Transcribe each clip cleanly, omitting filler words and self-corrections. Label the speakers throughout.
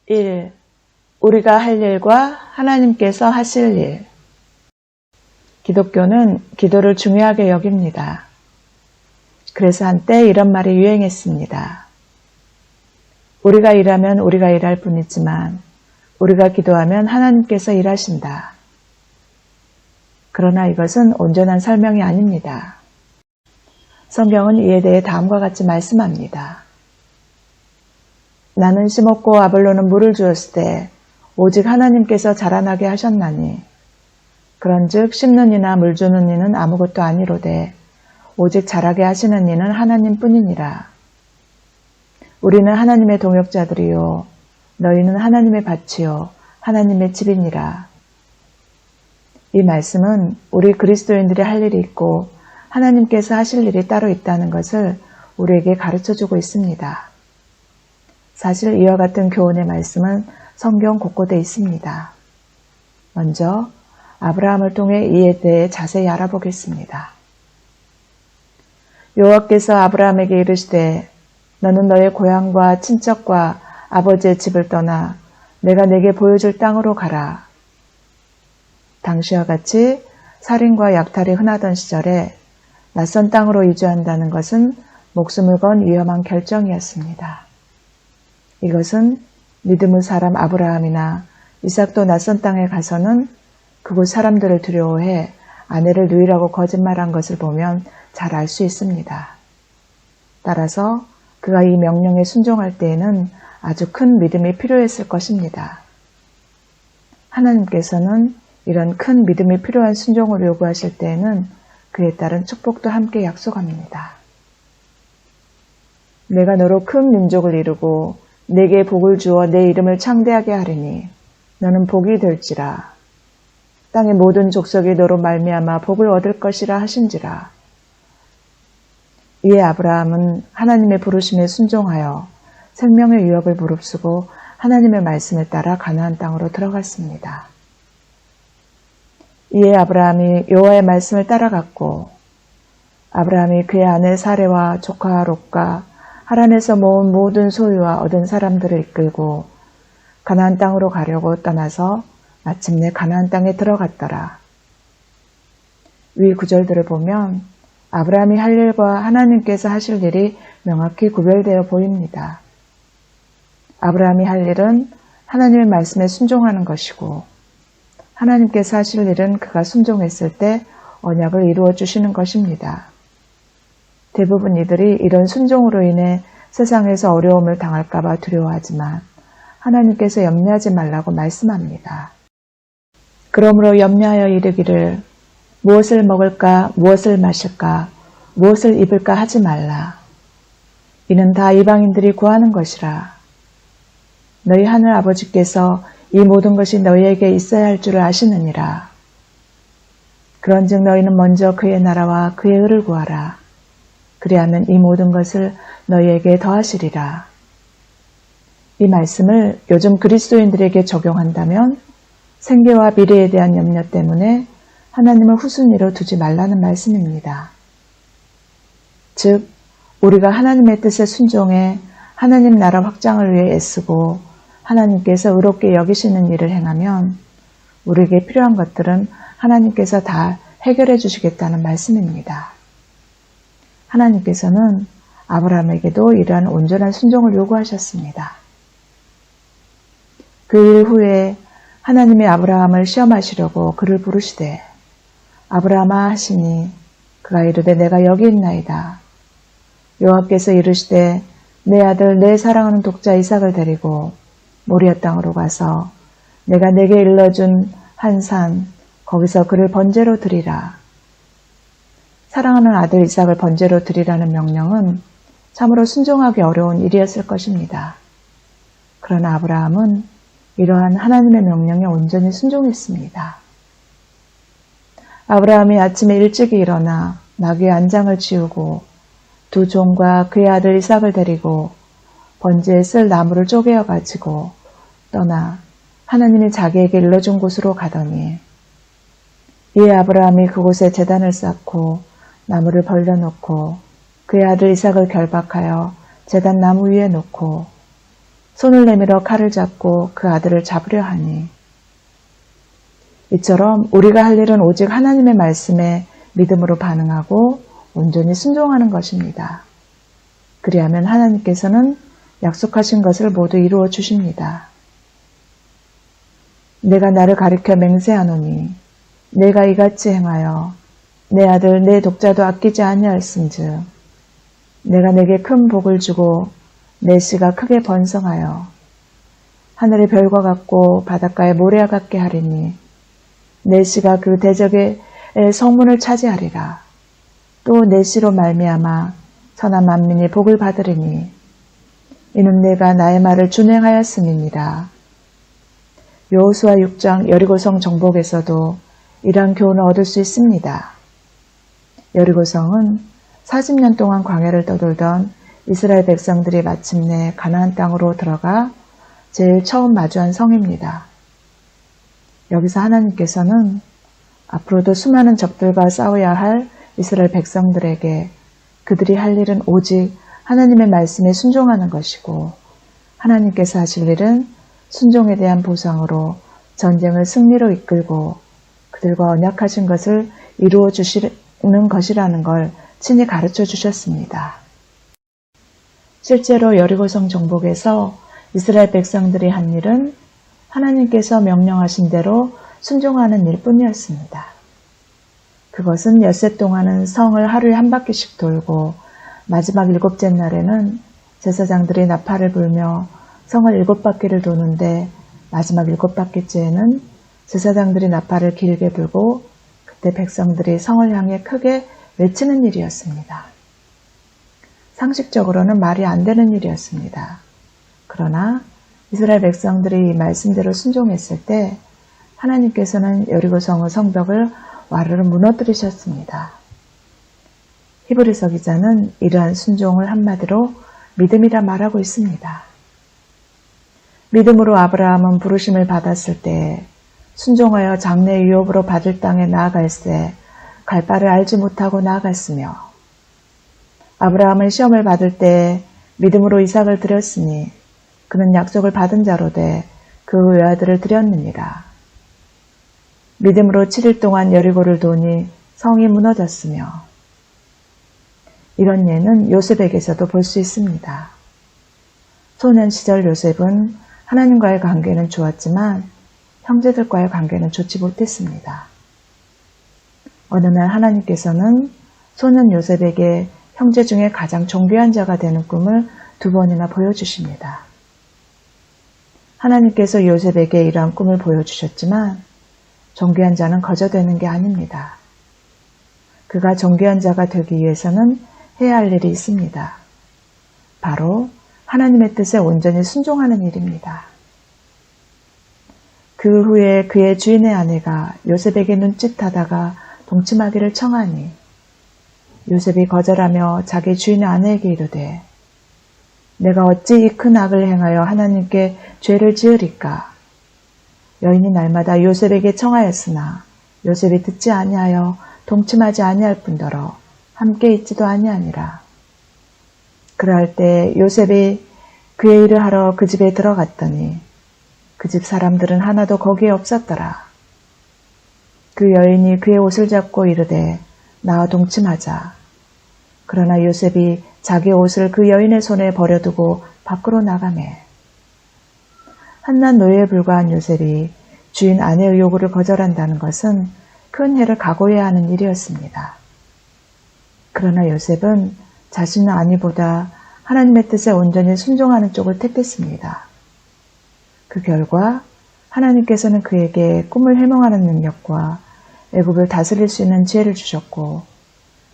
Speaker 1: 1. 우리가 할 일과 하나님께서 하실 일. 기독교는 기도를 중요하게 여깁니다. 그래서 한때 이런 말이 유행했습니다. 우리가 일하면 우리가 일할 뿐이지만 우리가 기도하면 하나님께서 일하신다. 그러나 이것은 온전한 설명이 아닙니다. 성경은 이에 대해 다음과 같이 말씀합니다. 나는 심었고 아볼로는 물을 주었을 때 오직 하나님께서 자라나게 하셨나니 그런즉 심는 이나 물 주는 이는 아무것도 아니로되 오직 자라게 하시는 이는 하나님뿐이니라. 우리는 하나님의 동역자들이요 너희는 하나님의 밭이요 하나님의 집이니라. 이 말씀은 우리 그리스도인들이 할 일이 있고 하나님께서 하실 일이 따로 있다는 것을 우리에게 가르쳐주고 있습니다. 사실 이와 같은 교훈의 말씀은 성경 곳곳에 있습니다. 먼저 아브라함을 통해 이에 대해 자세히 알아보겠습니다. 여호와께서 아브라함에게 이르시되 너는 너의 고향과 친척과 아버지의 집을 떠나 내가 내게 보여줄 땅으로 가라. 당시와 같이 살인과 약탈이 흔하던 시절에 낯선 땅으로 이주한다는 것은 목숨을 건 위험한 결정이었습니다. 이것은 믿음의 사람 아브라함이나 이삭도 낯선 땅에 가서는 그곳 사람들을 두려워해 아내를 누이라고 거짓말한 것을 보면 잘 알 수 있습니다. 따라서 그가 이 명령에 순종할 때에는 아주 큰 믿음이 필요했을 것입니다. 하나님께서는 이런 큰 믿음이 필요한 순종을 요구하실 때에는 그에 따른 축복도 함께 약속합니다. 내가 너로 큰 민족을 이루고 내게 복을 주어 내 이름을 창대하게 하리니 너는 복이 될지라. 땅의 모든 족속이 너로 말미암아 복을 얻을 것이라 하신지라. 이에 아브라함은 하나님의 부르심에 순종하여 생명의 위협을 무릅쓰고 하나님의 말씀을 따라 가나안 땅으로 들어갔습니다. 이에 아브라함이 여호와의 말씀을 따라갔고 아브라함이 그의 아내 사레와 조카 롯과 하란에서 모은 모든 소유와 얻은 사람들을 이끌고 가나안 땅으로 가려고 떠나서 마침내 가나안 땅에 들어갔더라. 위 구절들을 보면 아브라함이 할 일과 하나님께서 하실 일이 명확히 구별되어 보입니다. 아브라함이 할 일은 하나님의 말씀에 순종하는 것이고 하나님께서 하실 일은 그가 순종했을 때 언약을 이루어 주시는 것입니다. 대부분 이들이 이런 순종으로 인해 세상에서 어려움을 당할까 봐 두려워하지만 하나님께서 염려하지 말라고 말씀합니다. 그러므로 염려하여 이르기를 무엇을 먹을까 무엇을 마실까 무엇을 입을까 하지 말라. 이는 다 이방인들이 구하는 것이라. 너희 하늘 아버지께서 이 모든 것이 너희에게 있어야 할 줄을 아시느니라. 그런즉 너희는 먼저 그의 나라와 그의 의를 구하라. 그리하면 이 모든 것을 너희에게 더하시리라. 이 말씀을 요즘 그리스도인들에게 적용한다면 생계와 미래에 대한 염려 때문에 하나님을 후순위로 두지 말라는 말씀입니다. 즉, 우리가 하나님의 뜻에 순종해 하나님 나라 확장을 위해 애쓰고 하나님께서 의롭게 여기시는 일을 행하면 우리에게 필요한 것들은 하나님께서 다 해결해 주시겠다는 말씀입니다. 하나님께서는 아브라함에게도 이러한 온전한 순종을 요구하셨습니다. 그 일 후에 하나님이 아브라함을 시험하시려고 그를 부르시되 아브라함아 하시니 그가 이르되 내가 여기 있나이다. 여호와께서 이르시되 내 아들 내 사랑하는 독자 이삭을 데리고 모리아 땅으로 가서 내가 내게 일러준 한 산 거기서 그를 번제로 드리라. 사랑하는 아들 이삭을 번제로 드리라는 명령은 참으로 순종하기 어려운 일이었을 것입니다. 그러나 아브라함은 이러한 하나님의 명령에 온전히 순종했습니다. 아브라함이 아침에 일찍 일어나 나귀의 안장을 치우고 두 종과 그의 아들 이삭을 데리고 번제에 쓸 나무를 쪼개어 가지고 떠나 하나님이 자기에게 일러준 곳으로 가더니 이에 아브라함이 그곳에 제단을 쌓고 나무를 벌려놓고 그의 아들 이삭을 결박하여 제단 나무 위에 놓고 손을 내밀어 칼을 잡고 그 아들을 잡으려 하니 이처럼 우리가 할 일은 오직 하나님의 말씀에 믿음으로 반응하고 온전히 순종하는 것입니다. 그리하면 하나님께서는 약속하신 것을 모두 이루어 주십니다. 내가 나를 가리켜 맹세하노니 내가 이같이 행하여 내 아들 내 독자도 아끼지 아니하였은즉 내가 내게 큰 복을 주고 내 씨가 크게 번성하여 하늘의 별과 같고 바닷가의 모래와 같게 하리니 내 씨가 그 대적의 성문을 차지하리라. 또 내 씨로 말미암아 천하 만민이 복을 받으리니 이는 내가 나의 말을 준행하였음이니라. 여호수아 6장 여리고성 정복에서도 이러한 교훈을 얻을 수 있습니다. 여리고성은 40년 동안 광야를 떠돌던 이스라엘 백성들이 마침내 가나안 땅으로 들어가 제일 처음 마주한 성입니다. 여기서 하나님께서는 앞으로도 수많은 적들과 싸워야 할 이스라엘 백성들에게 그들이 할 일은 오직 하나님의 말씀에 순종하는 것이고 하나님께서 하실 일은 순종에 대한 보상으로 전쟁을 승리로 이끌고 그들과 언약하신 것을 이루어 주시는 것이라는 걸 친히 가르쳐 주셨습니다. 실제로 여리고성 정복에서 이스라엘 백성들이 한 일은 하나님께서 명령하신 대로 순종하는 일뿐이었습니다. 그것은 엿새 동안은 성을 하루에 한 바퀴씩 돌고 마지막 7째 날에는 제사장들이 나팔을 불며 성을 7바퀴를 도는데 마지막 7바퀴째에는 제사장들이 나팔을 길게 불고 그때 백성들이 성을 향해 크게 외치는 일이었습니다. 상식적으로는 말이 안 되는 일이었습니다. 그러나 이스라엘 백성들이 이 말씀대로 순종했을 때 하나님께서는 여리고성의 성벽을 와르르 무너뜨리셨습니다. 히브리서 기자는 이러한 순종을 한마디로 믿음이라 말하고 있습니다. 믿음으로 아브라함은 부르심을 받았을 때 순종하여 장래 유업으로 받을 땅에 나아갈새 갈 바를 알지 못하고 나아갔으며 아브라함은 시험을 받을 때 믿음으로 이삭을 드렸으니 그는 약속을 받은 자로 돼 그 외아들을 드렸느니라. 믿음으로 7일 동안 여리고를 도니 성이 무너졌으며 이런 예는 요셉에게서도 볼 수 있습니다. 소년 시절 요셉은 하나님과의 관계는 좋았지만 형제들과의 관계는 좋지 못했습니다. 어느 날 하나님께서는 소년 요셉에게 형제 중에 가장 존귀한 자가 되는 꿈을 2번이나 보여주십니다. 하나님께서 요셉에게 이러한 꿈을 보여주셨지만 존귀한 자는 거저되는 게 아닙니다. 그가 존귀한 자가 되기 위해서는 해야 할 일이 있습니다. 바로 하나님의 뜻에 온전히 순종하는 일입니다. 그 후에 그의 주인의 아내가 요셉에게 눈짓하다가 동침하기를 청하니 요셉이 거절하며 자기 주인의 아내에게 이르되 내가 어찌 이 큰 악을 행하여 하나님께 죄를 지으리까? 여인이 날마다 요셉에게 청하였으나 요셉이 듣지 아니하여 동침하지 아니할 뿐더러 함께 있지도 아니하니라. 그럴 때 요셉이 그의 일을 하러 그 집에 들어갔더니 그 집 사람들은 하나도 거기에 없었더라. 그 여인이 그의 옷을 잡고 이르되 나와 동침하자. 그러나 요셉이 자기 옷을 그 여인의 손에 버려두고 밖으로 나가매. 한낱 노예에 불과한 요셉이 주인 아내의 요구를 거절한다는 것은 큰 해를 각오해야 하는 일이었습니다. 그러나 요셉은 자신의 아내보다 하나님의 뜻에 온전히 순종하는 쪽을 택했습니다. 그 결과 하나님께서는 그에게 꿈을 해몽하는 능력과 애굽을 다스릴 수 있는 지혜를 주셨고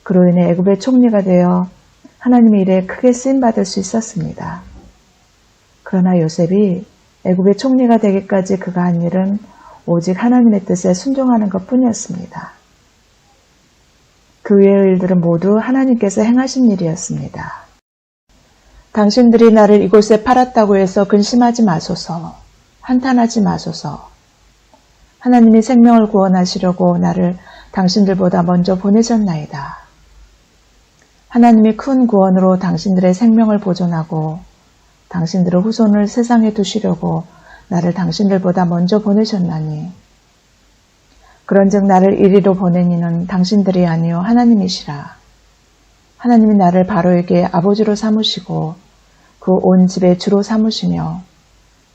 Speaker 1: 그로 인해 애굽의 총리가 되어 하나님의 일에 크게 쓰임받을 수 있었습니다. 그러나 요셉이 애굽의 총리가 되기까지 그가 한 일은 오직 하나님의 뜻에 순종하는 것뿐이었습니다. 그 외의 일들은 모두 하나님께서 행하신 일이었습니다. 당신들이 나를 이곳에 팔았다고 해서 근심하지 마소서, 한탄하지 마소서. 하나님이 생명을 구원하시려고 나를 당신들보다 먼저 보내셨나이다. 하나님이 큰 구원으로 당신들의 생명을 보존하고 당신들의 후손을 세상에 두시려고 나를 당신들보다 먼저 보내셨나니 그런즉 나를 이리로 보낸 이는 당신들이 아니요 하나님이시라. 하나님이 나를 바로에게 아버지로 삼으시고 그 온 집의 주로 삼으시며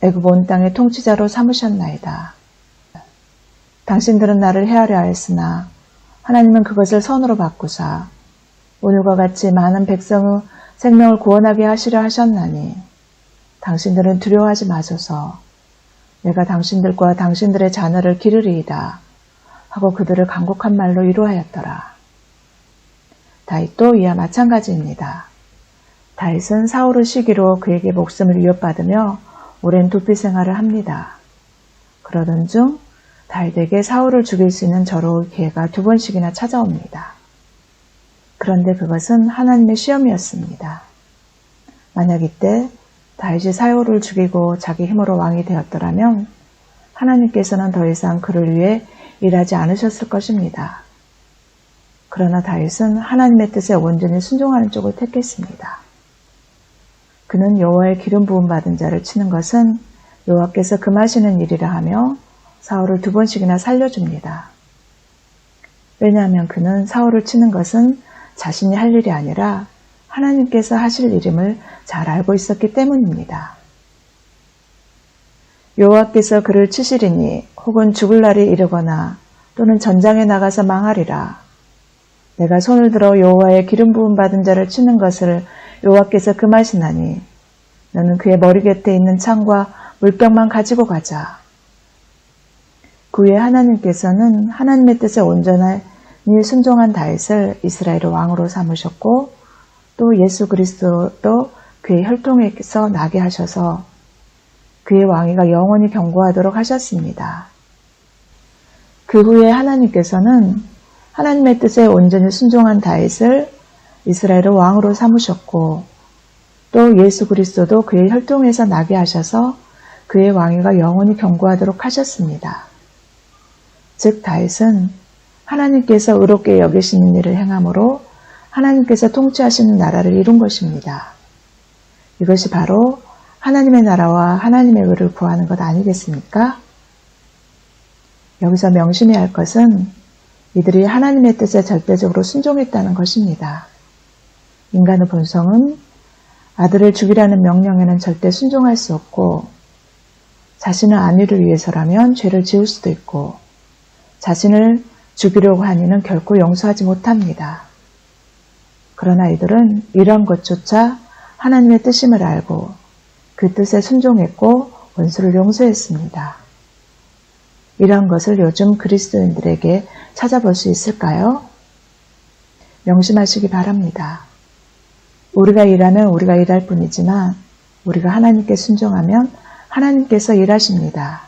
Speaker 1: 애굽 온 땅의 통치자로 삼으셨나이다. 당신들은 나를 해하려 하였으나 하나님은 그것을 선으로 바꾸사 오늘과 같이 많은 백성의 생명을 구원하게 하시려 하셨나니 당신들은 두려워하지 마소서. 내가 당신들과 당신들의 자녀를 기르리이다 하고 그들을 간곡한 말로 위로하였더라. 다윗도 이와 마찬가지입니다. 다윗은 사울의 시기로 그에게 목숨을 위협받으며 오랜 도피 생활을 합니다. 그러던 중 다윗에게 사울을 죽일 수 있는 저로의 기회가 2번씩이나 찾아옵니다. 그런데 그것은 하나님의 시험이었습니다. 만약 이때 다윗이 사울을 죽이고 자기 힘으로 왕이 되었더라면 하나님께서는 더 이상 그를 위해 일하지 않으셨을 것입니다. 그러나 다윗은 하나님의 뜻에 온전히 순종하는 쪽을 택했습니다. 그는 여호와의 기름 부음 받은 자를 치는 것은 여호와께서 금하시는 일이라 하며 사울을 2번씩이나 살려줍니다. 왜냐하면 그는 사울을 치는 것은 자신이 할 일이 아니라 하나님께서 하실 일임을 잘 알고 있었기 때문입니다. 여호와께서 그를 치시리니 혹은 죽을 날이 이르거나 또는 전장에 나가서 망하리라. 내가 손을 들어 여호와의 기름 부음 받은 자를 치는 것을 여호와께서 금하시나니 너는 그의 머리 곁에 있는 창과 물병만 가지고 가자. 그 후에 하나님께서는 하나님의 뜻에 온전히 순종한 다윗을 이스라엘의 왕으로 삼으셨고 또 예수 그리스도도 그의 혈통에서 나게 하셔서 그의 왕위가 영원히 견고하도록 하셨습니다. 그 후에 하나님께서는 하나님의 뜻에 온전히 순종한 다윗을 이스라엘의 왕으로 삼으셨고 또 예수 그리스도도 그의 혈통에서 나게 하셔서 그의 왕위가 영원히 견고하도록 하셨습니다. 즉 다윗은 하나님께서 의롭게 여기시는 일을 행함으로 하나님께서 통치하시는 나라를 이룬 것입니다. 이것이 바로 하나님의 나라와 하나님의 의를 구하는 것 아니겠습니까? 여기서 명심해야 할 것은 이들이 하나님의 뜻에 절대적으로 순종했다는 것입니다. 인간의 본성은 아들을 죽이라는 명령에는 절대 순종할 수 없고 자신의 안위를 위해서라면 죄를 지을 수도 있고 자신을 죽이려고 한 이는 결코 용서하지 못합니다. 그러나 이들은 이런 것조차 하나님의 뜻임을 알고 그 뜻에 순종했고 원수를 용서했습니다. 이러한 것을 요즘 그리스도인들에게 찾아볼 수 있을까요? 명심하시기 바랍니다. 우리가 일하면 우리가 일할 뿐이지만 우리가 하나님께 순종하면 하나님께서 일하십니다.